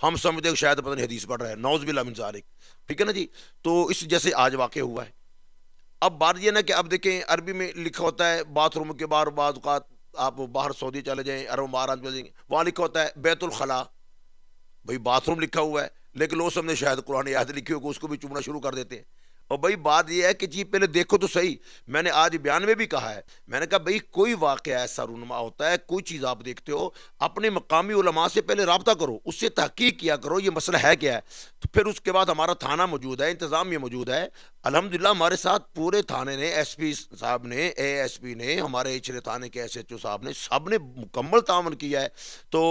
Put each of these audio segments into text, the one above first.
ہم سمجھتے ہیں شاید پتہ نہیں حدیث پڑھ رہا ہے، نعوذ باللہ من ذالک، ٹھیک ہے نا جی. تو اس جیسے آج واقع ہوا ہے. اب بات یہ نا کہ اب دیکھیں عربی میں لکھا ہوتا ہے باتھ روم کے باہر، بعض اوقات آپ باہر سعودی چلے جائیں، عرب امارات چلے جائیں، وہاں لکھا ہوتا ہے بیت الخلا، بھائی باتھ روم لکھا ہوا ہے، لیکن لوگ سمجھے شاید قرآن آیت لکھی ہوگی، اس کو بھی چومنا شروع کر دیتے ہیں. اور بھائی بات یہ ہے کہ جی پہلے دیکھو تو صحیح. میں نے آج بیان میں بھی کہا ہے، میں نے کہا بھائی کوئی واقعہ ایسا رونما ہوتا ہے، کوئی چیز آپ دیکھتے ہو، اپنے مقامی علماء سے پہلے رابطہ کرو، اس سے تحقیق کیا کرو یہ مسئلہ ہے کیا ہے. تو پھر اس کے بعد ہمارا تھانہ موجود ہے، انتظامیہ موجود ہے. الحمدللہ ہمارے ساتھ پورے تھانے نے، ایس پی صاحب نے، اے ایس پی نے، ہمارے اچھلے تھانے کے ایس ایچ او صاحب نے، سب نے مکمل تعاون کیا ہے. تو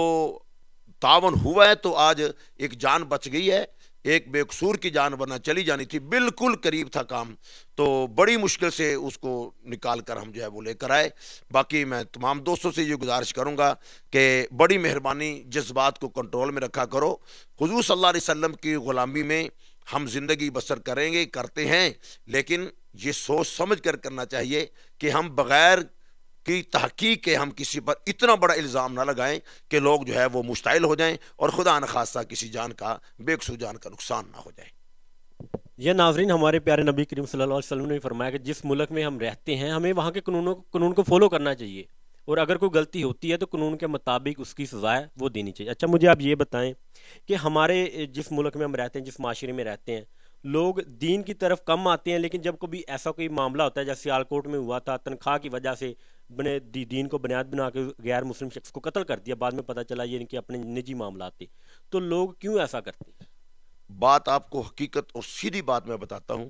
تعاون ہوا ہے تو آج ایک جان بچ گئی ہے. ایک بے قصور کی جان ورنہ چلی جانی تھی، بالکل قریب تھا کام. تو بڑی مشکل سے اس کو نکال کر ہم جو ہے وہ لے کر آئے. باقی میں تمام دوستوں سے یہ گزارش کروں گا کہ بڑی مہربانی جذبات کو کنٹرول میں رکھا کرو. حضور صلی اللہ علیہ وسلم کی غلامی میں ہم زندگی بسر کریں گے، کرتے ہیں، لیکن یہ سوچ سمجھ کر کرنا چاہیے کہ ہم بغیر کی تحقیق کے ہم کسی پر اتنا بڑا الزام نہ لگائیں کہ لوگ جو ہے وہ مشتعل ہو جائیں اور خدا نخواستہ کسی جان کا، بے قصور جان کا نقصان نہ ہو جائے. یہ ناظرین، ہمارے پیارے نبی کریم صلی اللہ علیہ وسلم نے فرمایا کہ جس ملک میں ہم رہتے ہیں ہمیں وہاں کے قانون کو فالو کرنا چاہیے، اور اگر کوئی غلطی ہوتی ہے تو قانون کے مطابق اس کی سزا ہے وہ دینی چاہیے. اچھا مجھے آپ یہ بتائیں کہ ہمارے جس ملک میں ہم رہتے ہیں، جس معاشرے میں رہتے ہیں، لوگ دین کی طرف کم آتے ہیں، لیکن جب کبھی ایسا کوئی معاملہ ہوتا ہے جیسے سیالکوٹ میں ہوا تھا، تنخواہ کی وجہ سے دین کو بنیاد بنا کے غیر مسلم شخص کو قتل کر دیا، بعد میں پتہ چلا یہ ان کے اپنے نجی معاملات تھے، تو لوگ کیوں ایسا کرتے ہیں؟ بات آپ کو حقیقت اور سیدھی بات میں بتاتا ہوں.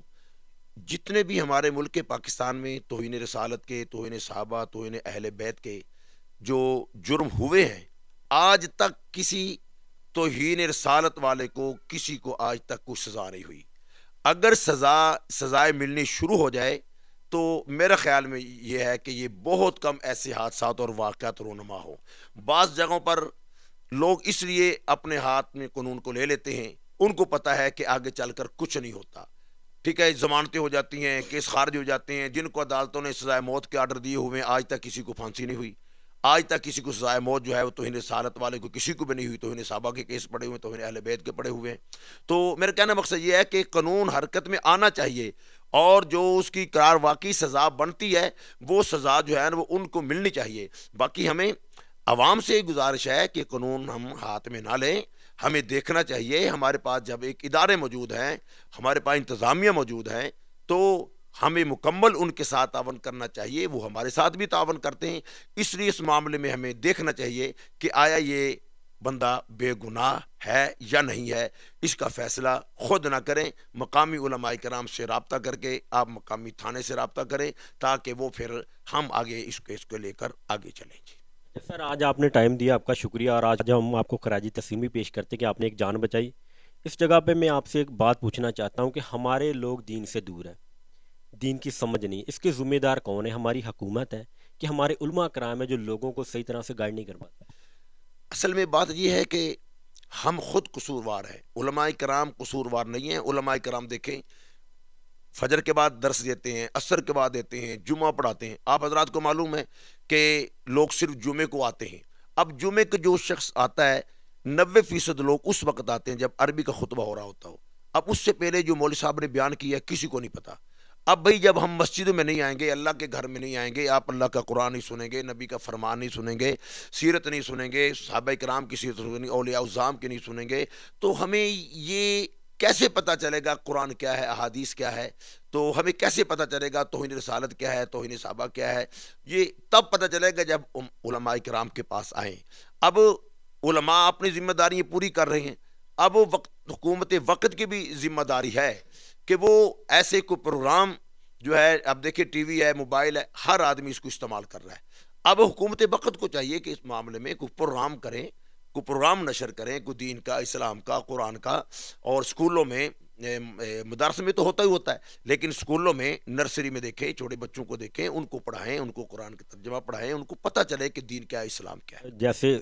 جتنے بھی ہمارے ملک پاکستان میں توہین رسالت کے، توہین صحابہ، توہین اہل بیت کے جو جرم ہوئے ہیں، آج تک کسی توہین رسالت والے کو، کسی کو آج تک کوئی سزا نہیں ہوئی. اگر سزائیں ملنی شروع ہو جائے تو میرا خیال میں یہ ہے کہ یہ بہت کم ایسے حادثات اور واقعات رونما ہو. بعض جگہوں پر لوگ اس لیے اپنے ہاتھ میں قانون کو لے لیتے ہیں، ان کو پتہ ہے کہ آگے چل کر کچھ نہیں ہوتا، ٹھیک ہے، ضمانتیں ہو جاتی ہیں، کیس خارج ہو جاتے ہیں. جن کو عدالتوں نے سزائے موت کے آرڈر دیے ہوئے ہیں، آج تک کسی کو پھانسی نہیں ہوئی، آج تک کسی کو سزائے موت جو ہے وہ توہین رسالت والے کو کسی کو بھی نہیں ہوئی. توہین صحابہ کے کیس پڑے ہوئے ہیں، توہین اہل بیت کے پڑے ہوئے ہیں. تو میرا کہنا مقصد یہ ہے کہ قانون حرکت میں آنا چاہیے، اور جو اس کی قرار واقعی سزا بنتی ہے وہ سزا جو ہے وہ ان کو ملنی چاہیے. باقی ہمیں عوام سے گزارش ہے کہ قانون ہم ہاتھ میں نہ لیں، ہمیں دیکھنا چاہیے. ہمارے پاس جب ایک ادارے موجود ہیں، ہمارے پاس انتظامیہ موجود ہیں، تو ہمیں مکمل ان کے ساتھ تعاون کرنا چاہیے. وہ ہمارے ساتھ بھی تعاون کرتے ہیں، اس لیے اس معاملے میں ہمیں دیکھنا چاہیے کہ آیا یہ بندہ بے گناہ ہے یا نہیں ہے. اس کا فیصلہ خود نہ کریں، مقامی علماء کرام سے رابطہ کر کے، آپ مقامی تھانے سے رابطہ کریں تاکہ وہ پھر ہم آگے اس کیس کو لے کر آگے چلیں. جی سر، آج آپ نے ٹائم دیا، آپ کا شکریہ، اور آج ہم آپ کو خراج تحسین بھی پیش کرتے کہ آپ نے ایک جان بچائی. اس جگہ پہ میں آپ سے ایک بات پوچھنا چاہتا ہوں کہ ہمارے لوگ دین سے دور ہیں، دین کی سمجھ نہیں، اس کے ذمہ دار کون ہے؟ ہماری حکومت ہے کہ ہمارے علماء کرام ہیں جو لوگوں کو صحیح طرح سے گائیڈ نہیں کر پاتے؟ اصل میں بات یہ ہے کہ ہم خود قصوروار ہیں، علماء کرام قصوروار نہیں ہیں. علماء کرام دیکھیں فجر کے بعد درس دیتے ہیں، عصر کے بعد دیتے ہیں، جمعہ پڑھاتے ہیں. آپ حضرات کو معلوم ہے کہ لوگ صرف جمعے کو آتے ہیں. اب جمعے کا جو شخص آتا ہے 90% لوگ اس وقت آتے ہیں جب عربی کا خطبہ ہو رہا ہوتا ہو. اب اس سے پہلے جو مولوی صاحب نے بیان کیا ہے کسی کو نہیں پتا. اب بھئی جب ہم مسجدوں میں نہیں آئیں گے، اللہ کے گھر میں نہیں آئیں گے، آپ اللہ کا قرآن نہیں سنیں گے، نبی کا فرمان نہیں سنیں گے، سیرت نہیں سنیں گے، صحابہ کرام کی سیرت سنیں گے، اولیاء الزام کی نہیں سنیں گے، تو ہمیں یہ کیسے پتہ چلے گا قرآن کیا ہے، احادیث کیا ہے؟ تو ہمیں کیسے پتہ چلے گا توہین رسالت کیا ہے، توہین صحابہ کیا ہے؟ یہ تب پتہ چلے گا جب علماء کرام کے پاس آئیں. اب علماء اپنی ذمہ داریاں پوری کر رہے ہیں. اب حکومت وقت کی بھی ذمہ داری ہے کہ وہ ایسے کوئی پروگرام جو ہے، اب دیکھیں ٹی وی ہے، موبائل ہے، ہر آدمی اس کو استعمال کر رہا ہے. اب حکومت وقت کو چاہیے کہ اس معاملے میں کوئی پروگرام کریں، کوئی پروگرام نشر کریں، کوئی دین کا، اسلام کا، قرآن کا. اور اسکولوں میں، مدارس میں تو ہوتا ہی ہوتا ہے، لیکن اسکولوں میں، نرسری میں دیکھیں، چھوٹے بچوں کو دیکھیں، ان کو پڑھائیں، ان کو قرآن کا ترجمہ پڑھائیں، ان کو پتہ چلے کہ دین کیا ہے، اسلام کیا ہے. جیسے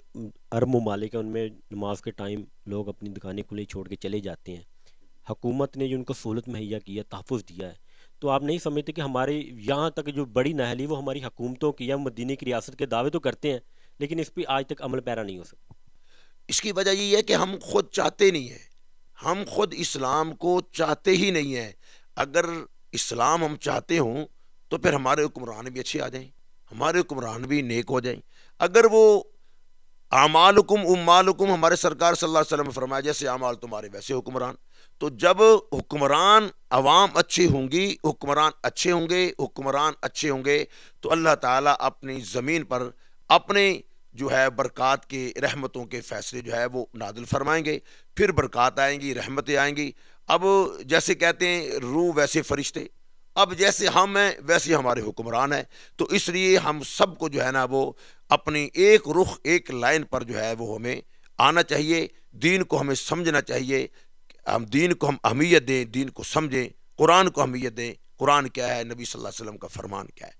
عرب ممالک ہیں، ان میں نماز کے ٹائم لوگ اپنی دکانیں کھلی چھوڑ کے چلے جاتے ہیں. حکومت نے جو ان کو سہولت مہیا کی ہے، تحفظ دیا ہے، تو آپ نہیں سمجھتے کہ ہمارے یہاں تک جو بڑی نااہلی وہ ہماری حکومتوں کی یا مدینے کی ریاست کے دعوے تو کرتے ہیں، لیکن اس پہ آج تک عمل پیرا نہیں ہو سکتا؟ اس کی وجہ یہ ہے کہ ہم خود چاہتے نہیں ہیں، ہم خود اسلام کو چاہتے ہی نہیں ہیں۔ اگر اسلام ہم چاہتے ہوں تو پھر ہمارے حکمران بھی اچھے آ جائیں، ہمارے حکمران بھی نیک ہو جائیں۔ اگر وہ اعمالکم امالکم، ہمارے سرکار صلی اللہ علیہ وسلم نے فرمایا جیسے اعمال تمہارے ویسے حکمران، تو جب حکمران عوام اچھی ہوں گی، حکمران اچھے ہوں گے، حکمران اچھے ہوں گے تو اللہ تعالیٰ اپنی زمین پر اپنے جو ہے برکات کے رحمتوں کے فیصلے جو ہے وہ نازل فرمائیں گے، پھر برکات آئیں گی، رحمتیں آئیں گی۔ اب جیسے کہتے ہیں روح ویسے فرشتے، اب جیسے ہم ہیں ویسے ہمارے حکمران ہیں، تو اس لیے ہم سب کو جو ہے نا وہ اپنی ایک رخ ایک لائن پر جو ہے وہ ہمیں آنا چاہیے، دین کو ہمیں سمجھنا چاہیے، ہم دین کو ہم اہمیت دیں، دین کو سمجھیں، قرآن کو اہمیت دیں، قرآن کیا ہے، نبی صلی اللہ علیہ وسلم کا فرمان کیا ہے۔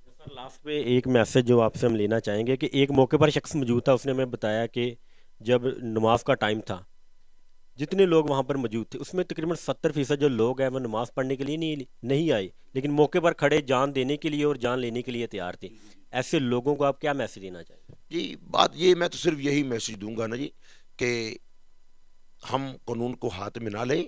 سر لاسٹ پہ ایک میسج جو آپ سے ہم لینا چاہیں گے کہ ایک موقع پر شخص موجود تھا، اس نے ہمیں بتایا کہ جب نماز کا ٹائم تھا، جتنے لوگ وہاں پر موجود تھے اس میں تقریباً 70% جو لوگ ہیں وہ نماز پڑھنے کے لیے نہیں آئے، لیکن موقع پر کھڑے جان دینے کے لیے اور جان لینے کے لیے تیار تھے۔ ایسے لوگوں کو آپ کیا میسج دینا چاہیں گے؟ جی بات یہ، میں تو صرف یہی میسج دوں گا نا جی کہ ہم قانون کو ہاتھ میں نہ لیں۔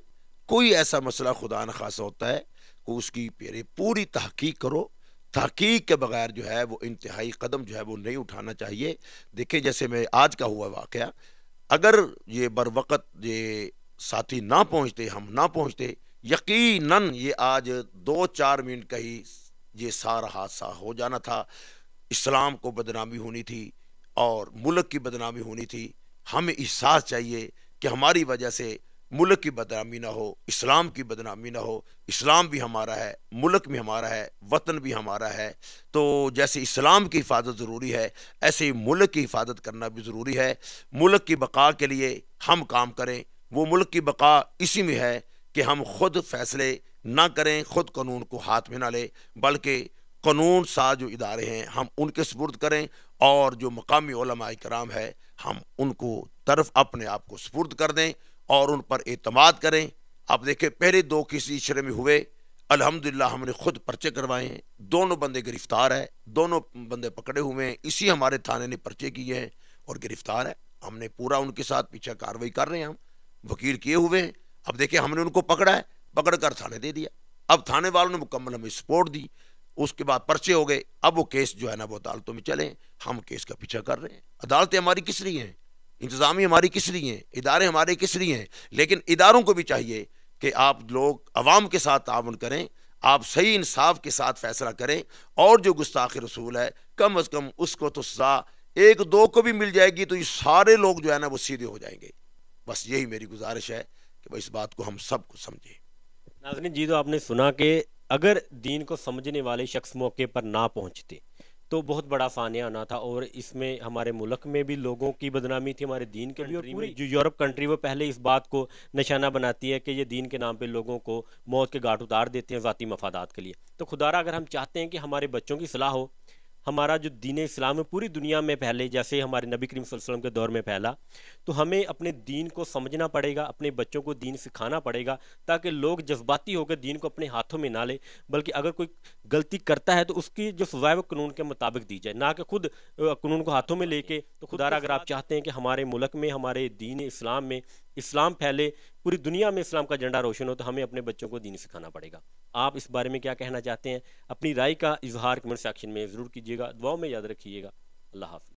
کوئی ایسا مسئلہ خدا نخواستہ ہوتا ہے کہ اس کی پوری تحقیق کرو، تحقیق کے بغیر جو ہے وہ انتہائی قدم جو ہے وہ نہیں اٹھانا چاہیے۔ دیکھیں جیسے میں آج کا ہوا واقعہ، اگر یہ بر وقت یہ ساتھی نہ پہنچتے، ہم نہ پہنچتے، یقیناً یہ آج 2-4 منٹ کا ہی یہ سارا حادثہ ہو جانا تھا، اسلام کو بدنامی ہونی تھی اور ملک کی بدنامی ہونی تھی۔ ہمیں احساس چاہیے کہ ہماری وجہ سے ملک کی بدنامی نہ ہو، اسلام کی بدنامی نہ ہو۔ اسلام بھی ہمارا ہے، ملک بھی ہمارا ہے، وطن بھی ہمارا ہے، تو جیسے اسلام کی حفاظت ضروری ہے ایسے ہی ملک کی حفاظت کرنا بھی ضروری ہے۔ ملک کی بقا کے لیے ہم کام کریں، وہ ملک کی بقا اسی میں ہے کہ ہم خود فیصلے نہ کریں، خود قانون کو ہاتھ میں نہ لیں، بلکہ قانون ساز جو ادارے ہیں ہم ان کے سپرد کریں، اور جو مقامی علماء کرام ہے ہم ان کو طرف اپنے آپ کو سپرد کر دیں اور ان پر اعتماد کریں۔ آپ دیکھیں پہلے 2 کسی اشرے میں ہوئے، الحمدللہ ہم نے خود پرچے کروائے ہیں، دونوں بندے گرفتار ہیں، دونوں بندے پکڑے ہوئے ہیں، اسی ہمارے تھانے نے پرچے کیے ہیں اور گرفتار ہے۔ ہم نے پورا ان کے ساتھ پیچھے کارروائی کر رہے ہیں، ہم وکیل کیے ہوئے ہیں۔ اب دیکھیں ہم نے ان کو پکڑا ہے، پکڑ کر تھانے دے دیا، اب تھانے والوں نے مکمل ہمیں سپورٹ دی، اس کے بعد پرچے ہو گئے، اب وہ کیس جو ہے نا وہ عدالتوں میں چلیں، ہم کیس کا پیچھا کر رہے ہیں۔ عدالتیں ہماری کس لیے ہیں، انتظامی ہماری کس لیے ہیں، ادارے ہمارے کس لیے ہیں، لیکن اداروں کو بھی چاہیے کہ آپ لوگ عوام کے ساتھ تعاون کریں، آپ صحیح انصاف کے ساتھ فیصلہ کریں، اور جو گستاخ رسول ہے کم از کم اس کو تو سزا 1-2 کو بھی مل جائے گی تو یہ سارے لوگ جو ہے نا وہ سیدھے ہو جائیں گے۔ بس یہی میری گزارش ہے کہ اس بات کو ہم سب کو سمجھیں۔ ناظرین جی، تو آپ نے سنا کہ اگر دین کو سمجھنے والے شخص موقع پر نہ پہنچتے تو بہت بڑا فانیہ آنا تھا، اور اس میں ہمارے ملک میں بھی لوگوں کی بدنامی تھی، ہمارے دین کے بھی، اور پوری جو یورپ کنٹری وہ پہلے اس بات کو نشانہ بناتی ہے کہ یہ دین کے نام پہ لوگوں کو موت کے گھاٹ اتار دیتے ہیں ذاتی مفادات کے لیے۔ تو خدارا اگر ہم چاہتے ہیں کہ ہمارے بچوں کی صلاح ہو، ہمارا جو دین اسلام ہے پوری دنیا میں پھیلے جیسے ہمارے نبی کریم صلی اللہ علیہ وسلم کے دور میں پھیلا، تو ہمیں اپنے دین کو سمجھنا پڑے گا، اپنے بچوں کو دین سکھانا پڑے گا، تاکہ لوگ جذباتی ہو کر دین کو اپنے ہاتھوں میں نہ لے، بلکہ اگر کوئی غلطی کرتا ہے تو اس کی جو سزا ہے وہ قانون کے مطابق دی جائے، نہ کہ خود قانون کو ہاتھوں میں لے کے۔ تو خدا را اگر آپ چاہتے ہیں کہ ہمارے ملک میں، ہمارے دین اسلام میں اسلام پھیلے، پوری دنیا میں اسلام کا جھنڈا روشن ہو، تو ہمیں اپنے بچوں کو دین سکھانا پڑے گا۔ آپ اس بارے میں کیا کہنا چاہتے ہیں؟ اپنی رائے کا اظہار کمنٹ سیکشن میں ضرور کیجیے گا، دعاؤں میں یاد رکھیے گا۔ اللہ حافظ۔